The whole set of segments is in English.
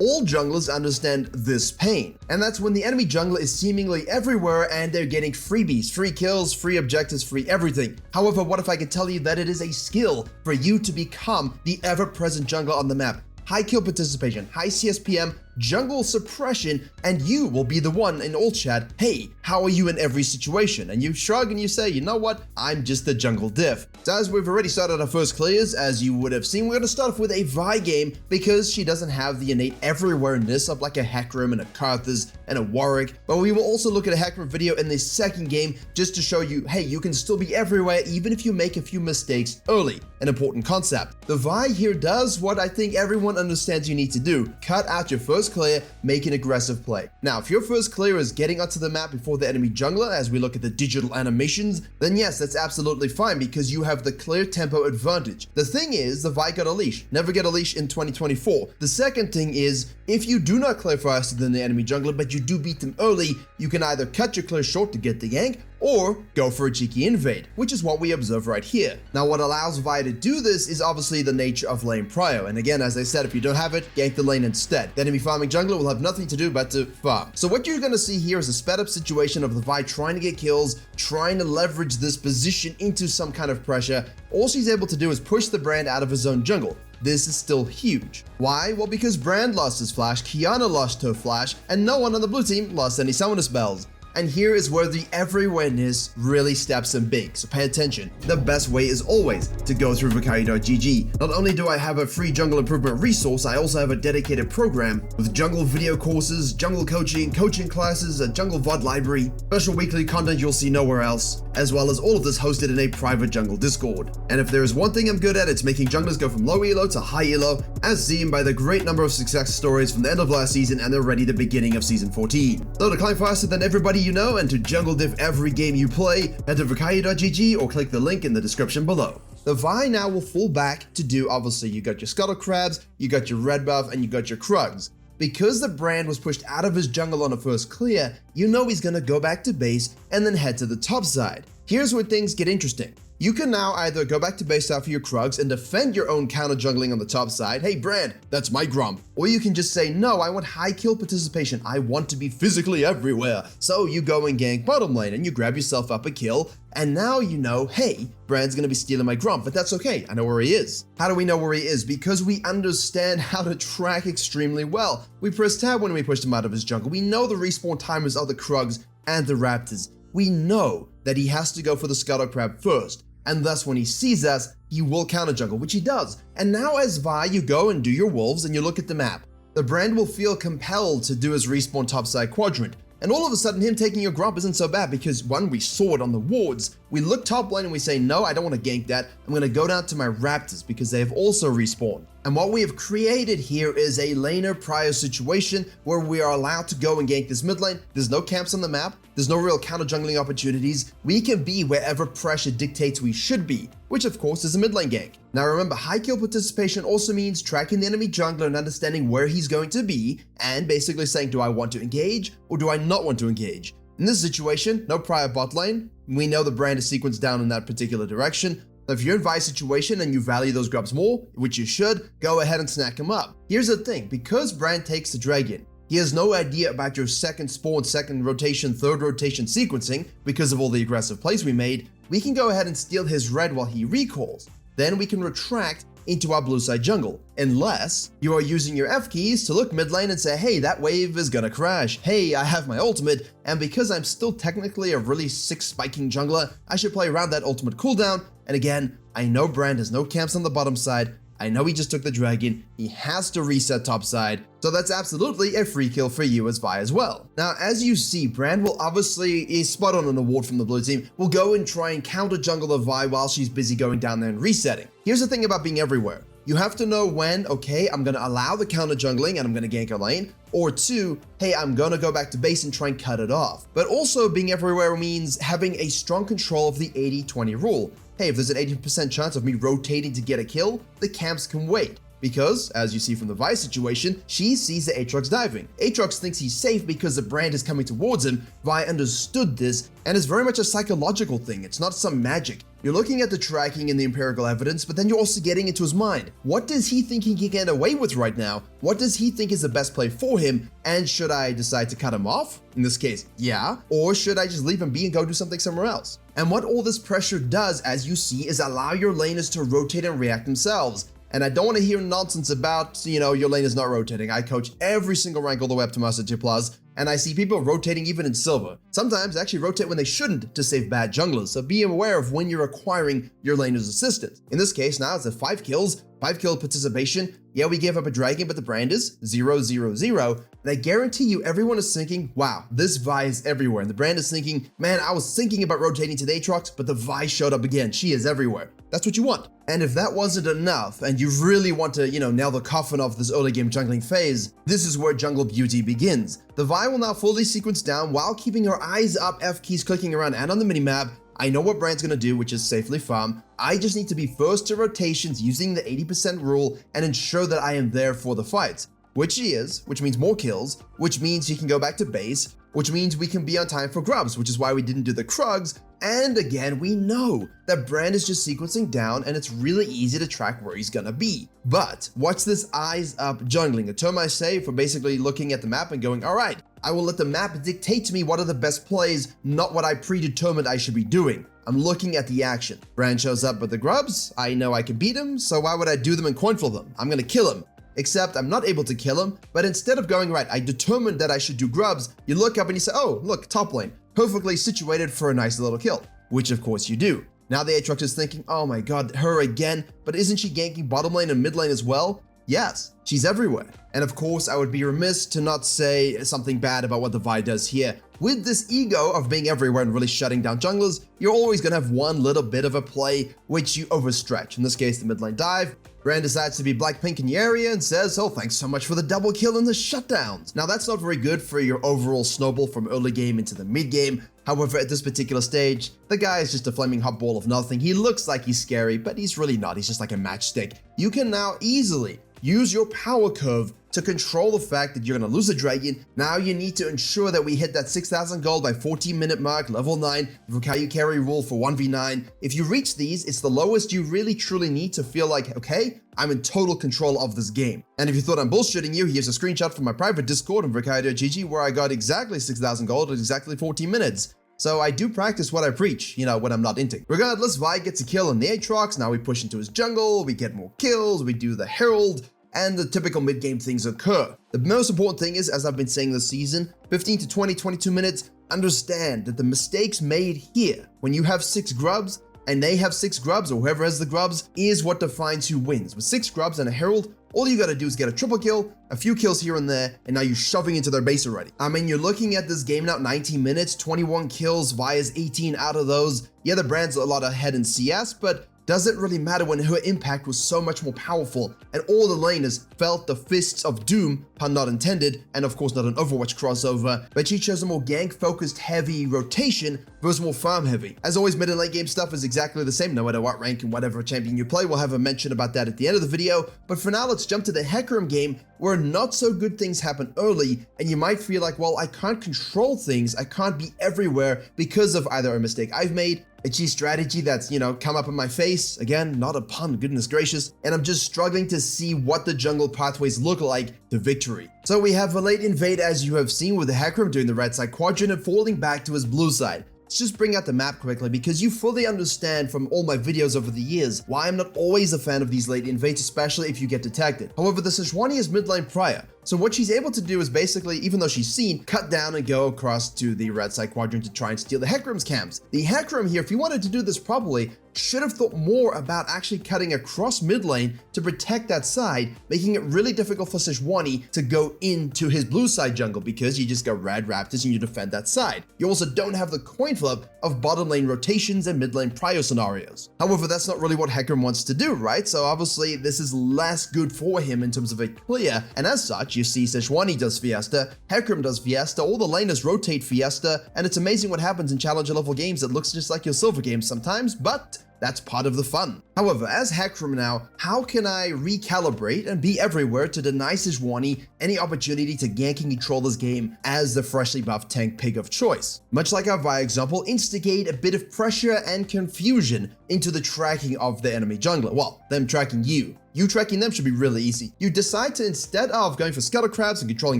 all junglers understand this pain. And that's when the enemy jungler is seemingly everywhere and they're getting freebies, free kills, free objectives, free everything. However, what if I could tell you that it is a skill for you to become the ever-present jungler on the map? High kill participation, high CSPM, jungle suppression, and you will be the one in all chat, hey, how are you in every situation? And you shrug and you say, you know what, I'm just the jungle diff. So as we've already started our first clears, as you would have seen, we're going to start off with a Vi game because she doesn't have the innate everywhere-ness of like a Hecarim and a Karthus and a Warwick, but we will also look at a Hecarim video in the second game just to show you, hey, you can still be everywhere even if you make a few mistakes early, an important concept. The Vi here does what I think everyone understands you need to do, cut out your first clear, make an aggressive play. Now, if your first clear is getting onto the map before the enemy jungler, as we look at the digital animations, then yes, that's absolutely fine because you have the clear tempo advantage. The thing is, the Vi got a leash. Never get a leash in 2024. The second thing is, if you do not clear faster than the enemy jungler, but you do beat them early, you can either cut your clear short to get the gank, or go for a cheeky invade, which is what we observe right here. Now, what allows Vi to do this is obviously the nature of lane prio, and again, as I said, if you don't have it, gank the lane instead. The enemy farming jungler will have nothing to do but to farm. So what you're gonna see here is a sped up situation of the Vi trying to get kills, trying to leverage this position into some kind of pressure. All she's able to do is push the Brand out of his own jungle. This is still huge. Why? Well, because Brand lost his flash, Kiana lost her flash, and no one on the blue team lost any summoner spells. And here is where the everywhere-ness really steps in big, so pay attention. The best way is always to go through Virkayu.gg. Not only do I have a free jungle improvement resource, I also have a dedicated program with jungle video courses, jungle coaching, coaching classes, a jungle VOD library, special weekly content you'll see nowhere else, as well as all of this hosted in a private jungle Discord. And if there is one thing I'm good at, it's making junglers go from low elo to high elo, as seen by the great number of success stories from the end of last season and already the beginning of season 14. So to climb faster than everybody you know and to jungle diff every game you play, head to Virkayu.gg or click the link in the description below. The Vi now will fall back to do, obviously, you got your Scuttle Crabs, you got your Red Buff, and you got your Krugs. Because the Brand was pushed out of his jungle on a first clear, you know he's gonna go back to base and then head to the top side. Here's where things get interesting. You can now either go back to base after your Krugs and defend your own counter jungling on the top side. Hey Brand, that's my Grump. Or you can just say, no, I want high kill participation. I want to be physically everywhere. So you go and gank bottom lane and you grab yourself up a kill. And now you know, hey, Brand's gonna be stealing my Grump, but that's okay. I know where he is. How do we know where he is? Because we understand how to track extremely well. We press tab when we pushed him out of his jungle. We know the respawn timers of the Krugs and the Raptors. We know that he has to go for the Scuttle Crab first. And thus when he sees us, he will counter jungle, which he does. And now as Vi, you go and do your wolves and you look at the map. The Brand will feel compelled to do his respawn topside quadrant. And all of a sudden, him taking your Grump isn't so bad because one, we saw it on the wards. We look top lane and we say, no, I don't want to gank that. I'm going to go down to my Raptors because they have also respawned. And what we have created here is a laner prio situation where we are allowed to go and gank this mid lane. There's no camps on the map. There's no real counter jungling opportunities. We can be wherever pressure dictates we should be, which of course is a mid lane gank. Now remember, high kill participation also means tracking the enemy jungler and understanding where he's going to be and basically saying, do I want to engage or do I not want to engage? In this situation, no prior bot lane. We know the Brand is sequenced down in that particular direction. So if you're in Vi's situation and you value those grubs more, which you should, go ahead and snack them up. Here's the thing, because Brand takes the dragon, he has no idea about your second spawn, second rotation, third rotation sequencing because of all the aggressive plays we made. We can go ahead and steal his red while he recalls. Then we can retract into our blue side jungle, unless you are using your F keys to look mid lane and say, hey, that wave is gonna crash. Hey, I have my ultimate, and because I'm still technically a really sick spiking jungler, I should play around that ultimate cooldown. And again, I know Brand has no camps on the bottom side. I know he just took the dragon. He has to reset top side. So that's absolutely a free kill for you as Vi as well. Now, as you see, Brand will obviously is spot on an award from the blue team. Will go and try and counter jungle the Vi while she's busy going down there and resetting. Here's the thing about being everywhere. You have to know when, okay, I'm gonna allow the counter jungling and I'm gonna gank a lane, or two, hey, I'm gonna go back to base and try and cut it off. But also being everywhere means having a strong control of the 80-20 rule. Hey, if there's an 80% chance of me rotating to get a kill, the camps can wait. because, as you see from the Vi situation, she sees the Aatrox diving. Aatrox thinks he's safe because the brand is coming towards him. Vi understood this, and it's very much a psychological thing. It's not some magic. You're looking at the tracking and the empirical evidence, but then you're also getting into his mind. What does he think he can get away with right now? What does he think is the best play for him? And should I decide to cut him off? In this case, yeah. Or should I just leave him be and go do something somewhere else? And what all this pressure does, as you see, is allow your laners to rotate and react themselves. And I don't want to hear nonsense about, your lane is not rotating. I coach every single rank all the way up to Master 2+, and I see people rotating even in silver. Sometimes they actually rotate when they shouldn't to save bad junglers, so be aware of when you're acquiring your laner's assistance. In this case, now it's a 5 kills, 5 kill participation. Yeah, we gave up a dragon, but the brand is 0-0-0. And I guarantee you everyone is thinking, wow, this Vi is everywhere. And the brand is thinking, man, I was thinking about rotating to the Aatrox, but the Vi showed up again. She is everywhere. That's what you want. And if that wasn't enough, and you really want to, nail the coffin off this early game jungling phase, this is where jungle beauty begins. The Vi will now fully sequence down while keeping her eyes up, F keys clicking around and on the minimap. I know what brand's gonna do, which is safely farm. I just need to be first to rotations using the 80% rule and ensure that I am there for the fights. Which he is, which means more kills, which means he can go back to base, which means we can be on time for grubs, which is why we didn't do the Krugs. And again, we know that brand is just sequencing down and it's really easy to track where he's gonna be. But what's this eyes up jungling? A term I say for basically looking at the map and going, all right, I will let the map dictate to me what are the best plays, not what I predetermined I should be doing. I'm looking at the action. Brand shows up with the grubs. I know I can beat him, so why would I do them and coin flip them? I'm gonna kill him. Except I'm not able to kill him, but instead of going, right, I determined that I should do grubs, you look up and you say, oh, look, top lane, perfectly situated for a nice little kill, which of course you do. Now the Aatrox is thinking, oh my god, her again, but isn't she ganking bottom lane and mid lane as well? Yes, she's everywhere. And of course, I would be remiss to not say something bad about what the Vi does here. With this ego of being everywhere and really shutting down junglers, you're always gonna have one little bit of a play which you overstretch. In this case, the mid lane dive. Brand decides to be Blackpink in the area and says, oh, thanks so much for the double kill and the shutdowns. Now that's not very good for your overall snowball from early game into the mid game. However, at this particular stage, the guy is just a flaming hot ball of nothing. He looks like he's scary, but he's really not. He's just like a matchstick. You can now easily use your power curve to control the fact that you're going to lose a dragon. Now you need to ensure that we hit that 6,000 gold by 14-minute mark, level 9, Virkayu carry rule for 1v9. If you reach these, it's the lowest you really truly need to feel like, okay, I'm in total control of this game. And if you thought I'm bullshitting you, here's a screenshot from my private Discord on Virkayu.gg where I got exactly 6,000 gold in exactly 14 minutes. So I do practice what I preach, when I'm not inting. Regardless, Vi gets a kill on the Aatrox. Now we push into his jungle, we get more kills, we do the Herald, and the typical mid-game things occur. The most important thing is, as I've been saying this season, 15 to 20, 22 minutes, understand that the mistakes made here, when you have 6 grubs, and they have 6 grubs, or whoever has the grubs, is what defines who wins. With 6 grubs and a Herald, all you gotta do is get a triple kill, a few kills here and there, and now you're shoving into their base already. I mean, you're looking at this game now, 19 minutes, 21 kills, Vi's 18 out of those. Yeah, the brand's a lot ahead in CS, but does it really matter when her impact was so much more powerful and all the laners felt the fists of doom, pun not intended, and of course not an Overwatch crossover, but she chose a more gank-focused heavy rotation versus more farm heavy. As always, mid and late game stuff is exactly the same, no matter what rank and whatever champion you play. We'll have a mention about that at the end of the video, but for now let's jump to the Hecarim game where not so good things happen early and you might feel like, well, I can't control things, I can't be everywhere because of either a mistake I've made, a cheat strategy that's, come up in my face. Again, not a pun, goodness gracious. And I'm just struggling to see what the jungle pathways look like to victory. So we have a late invade, as you have seen, with the Hecarim doing the red side quadrant and falling back to his blue side. Let's just bring out the map quickly because you fully understand from all my videos over the years why I'm not always a fan of these late invades, especially if you get detected. However, the Sejuani is mid lane prior. So what she's able to do is basically, even though she's seen, cut down and go across to the red side quadrant to try and steal the Hecarim's camps. The Hecarim here, if you wanted to do this properly, should have thought more about actually cutting across mid lane to protect that side, making it really difficult for Sejuani to go into his blue side jungle because you just got red raptors and you defend that side. You also don't have the coin flip of bottom lane rotations and mid lane prio scenarios. However, that's not really what Hecarim wants to do, right? So obviously this is less good for him in terms of a clear, and as such, you see Sejuani does Fiesta, Hecarim does Fiesta, all the laners rotate Fiesta, and it's amazing what happens in challenger level games. It looks just like your silver games sometimes, but That's part of the fun. However, as Hecarim now, how can I recalibrate and be everywhere to deny Sejuani any opportunity to gank and control this game as the freshly buffed tank pig of choice? Much like our Vi example, instigate a bit of pressure and confusion into the tracking of the enemy jungler. Well, them tracking you. You tracking them should be really easy. You decide to, instead of going for scuttle crabs and controlling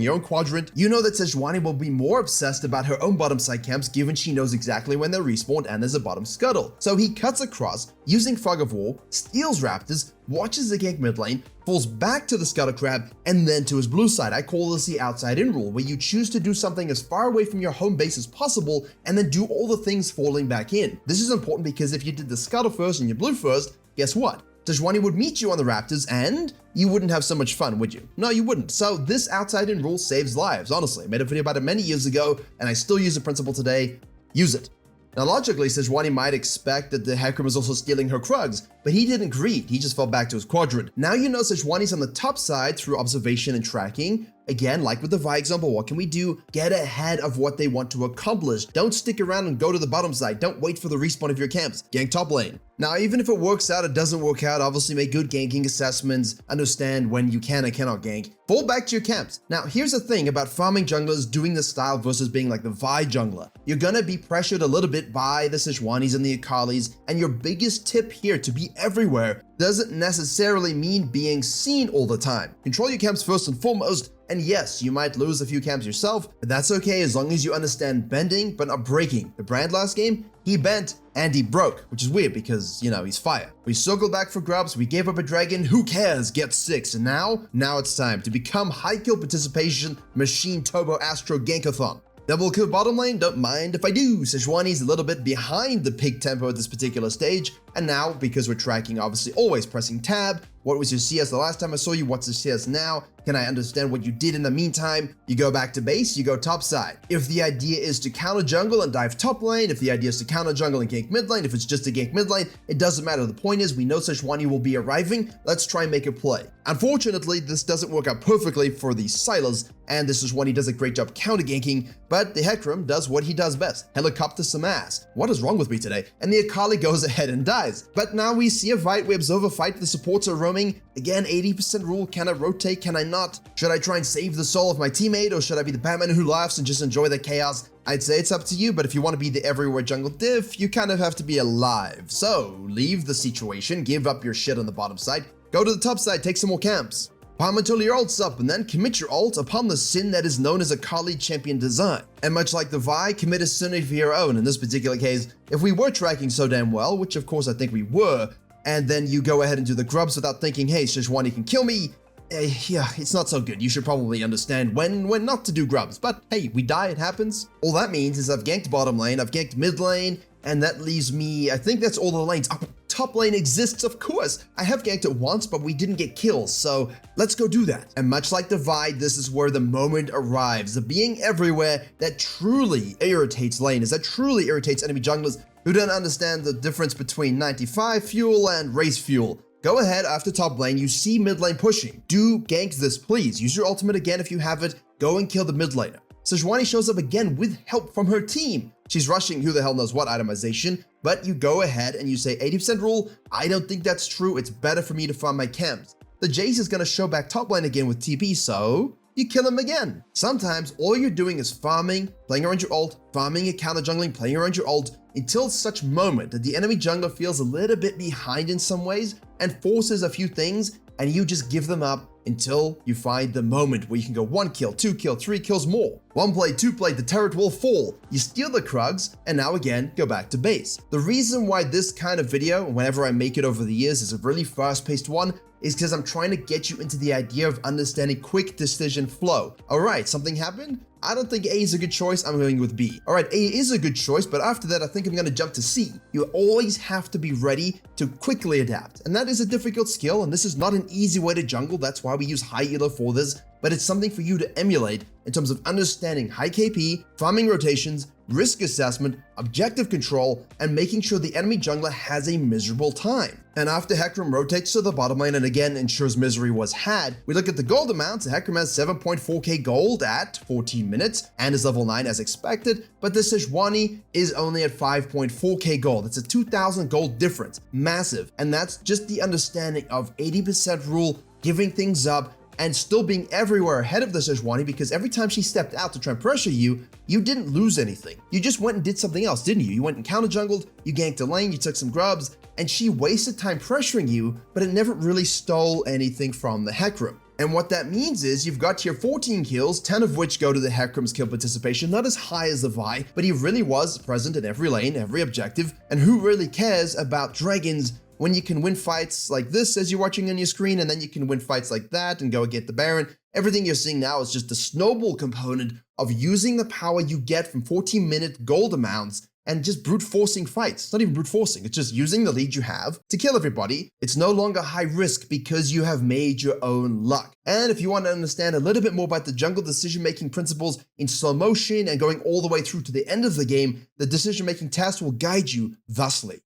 your own quadrant, you know that Sejuani will be more obsessed about her own bottom side camps given she knows exactly when they're respawned and there's a bottom scuttle. So he cuts across, using Fog of War, steals Raptors, watches the gank mid lane, falls back to the scuttle crab, and then to his blue side. I call this the outside in rule, where you choose to do something as far away from your home base as possible and then do all the things falling back in. This is important because if you did the scuttle first and your blue first, guess what? Sejuani would meet you on the Raptors and you wouldn't have so much fun, would you? No, you wouldn't. So this outside in rule saves lives, honestly. I made a video about it many years ago and I still use the principle today. Use it. Now logically, Sejuani might expect that the Hecarim is also stealing her Krugs, but he didn't greed, he just fell back to his quadrant. Now you know Sejuani's on the top side through observation and tracking. Again, like with the Vi example, what can we do? Get ahead of what they want to accomplish. Don't stick around and go to the bottom side. Don't wait for the respawn of your camps. Gank top lane. Now, even if it works out, it doesn't work out, obviously make good ganking assessments, understand when you can and cannot gank. Fall back to your camps. Now, here's the thing about farming junglers doing this style versus being like the Vi jungler. You're gonna be pressured a little bit by the Sejuanis and the Akalis, and your biggest tip here to be everywhere doesn't necessarily mean being seen all the time. Control your camps first and foremost, and yes, you might lose a few camps yourself, but that's okay as long as you understand bending but not breaking. The Brand last game, he bent and he broke, which is weird because, you know, he's fire. We circled back for grubs, we gave up a dragon, who cares, get 6, and now it's time to become high kill participation machine turbo astro gankathon. Double kill bottom lane, don't mind if I do. Sejuani's a little bit behind the pig tempo at this particular stage, and now, because we're tracking, obviously always pressing tab. What was your CS the last time I saw you? What's the CS now? Can I understand what you did in the meantime? You go back to base, you go top side. If the idea is to counter jungle and dive top lane, if the idea is to counter jungle and gank mid lane, if it's just to gank mid lane, it doesn't matter. The point is, we know Sejuani will be arriving. Let's try and make a play. Unfortunately, this doesn't work out perfectly for the Silas, and this is when he does a great job counter ganking, but the Hecarim does what he does best, helicopter some ass. What is wrong with me today? And the Akali goes ahead and dies. But now we see a fight, we observe a fight, the supports are roaming. Again, 80% rule, can I rotate, can I not? Should I try and save the soul of my teammate, or should I be the Batman who laughs and just enjoy the chaos? I'd say it's up to you, but if you want to be the everywhere jungle diff, you kind of have to be alive. So, leave the situation, give up your shit on the bottom side, go to the top side, take some more camps. Farm until your ult's up, and then commit your ult upon the sin that is known as a Kali champion design. And much like the Vi, commit a sin of your own. In this particular case, if we were tracking so damn well, which of course I think we were, and then you go ahead and do the grubs without thinking, hey, Sejuani can kill me, yeah, it's not so good. You should probably understand when not to do grubs. But hey, we die, it happens. All that means is I've ganked bottom lane, I've ganked mid lane, and that leaves me, I think that's all the lanes. Oh, top lane exists, of course. I have ganked it once, but we didn't get kills, so let's go do that. And much like Divide, this is where the moment arrives. The being everywhere that truly irritates laners, that truly irritates enemy junglers who don't understand the difference between 95 fuel and race fuel. Go ahead after top lane, you see mid lane pushing. Do gank this, please. Use your ultimate again if you have it. Go and kill the mid laner. Sejuani shows up again with help from her team. She's rushing who the hell knows what itemization, but you go ahead and you say 80% rule. I don't think that's true. It's better for me to farm my camps. The Jace is gonna show back top lane again with TP, so you kill him again. Sometimes all you're doing is farming, playing around your ult, farming and counter jungling, playing around your ult, until such moment that the enemy jungler feels a little bit behind in some ways and forces a few things, and you just give them up until you find the moment where you can go 1 kill, 2 kill, 3 kills more. 1 play, 2 play, the turret will fall. You steal the Krugs, and now again, go back to base. The reason why this kind of video, whenever I make it over the years, is a really fast-paced one, is because I'm trying to get you into the idea of understanding quick decision flow. All right, something happened? I don't think A is a good choice, I'm going with B. All right, A is a good choice, but after that, I think I'm gonna jump to C. You always have to be ready to quickly adapt. And that is a difficult skill, and this is not an easy way to jungle. That's why we use high elo for this, but it's something for you to emulate in terms of understanding high KP, farming rotations, risk assessment, objective control, and making sure the enemy jungler has a miserable time. And after Hecarim rotates to the bottom lane and again ensures misery was had, we look at the gold amounts. Hecarim has 7.4k gold at 14 minutes and is level 9 as expected, but the Sejuani is only at 5.4k gold. It's a 2,000 gold difference, massive. And that's just the understanding of 80% rule, giving things up, and still being everywhere ahead of the Sejuani, because every time she stepped out to try and pressure you, you didn't lose anything. You just went and did something else, didn't you? You went and counter jungled, you ganked a lane, you took some grubs, and she wasted time pressuring you, but it never really stole anything from the Hecarim. And what that means is you've got your 14 kills, 10 of which go to the Hecarim's kill participation, not as high as the Vi, but he really was present in every lane, every objective, and who really cares about dragons when you can win fights like this as you're watching on your screen, and then you can win fights like that and go get the Baron. Everything you're seeing now is just the snowball component of using the power you get from 14-minute gold amounts and just brute forcing fights. It's not even brute forcing, it's just using the lead you have to kill everybody. It's no longer high risk because you have made your own luck. And if you want to understand a little bit more about the jungle decision-making principles in slow motion and going all the way through to the end of the game, the decision-making test will guide you thusly.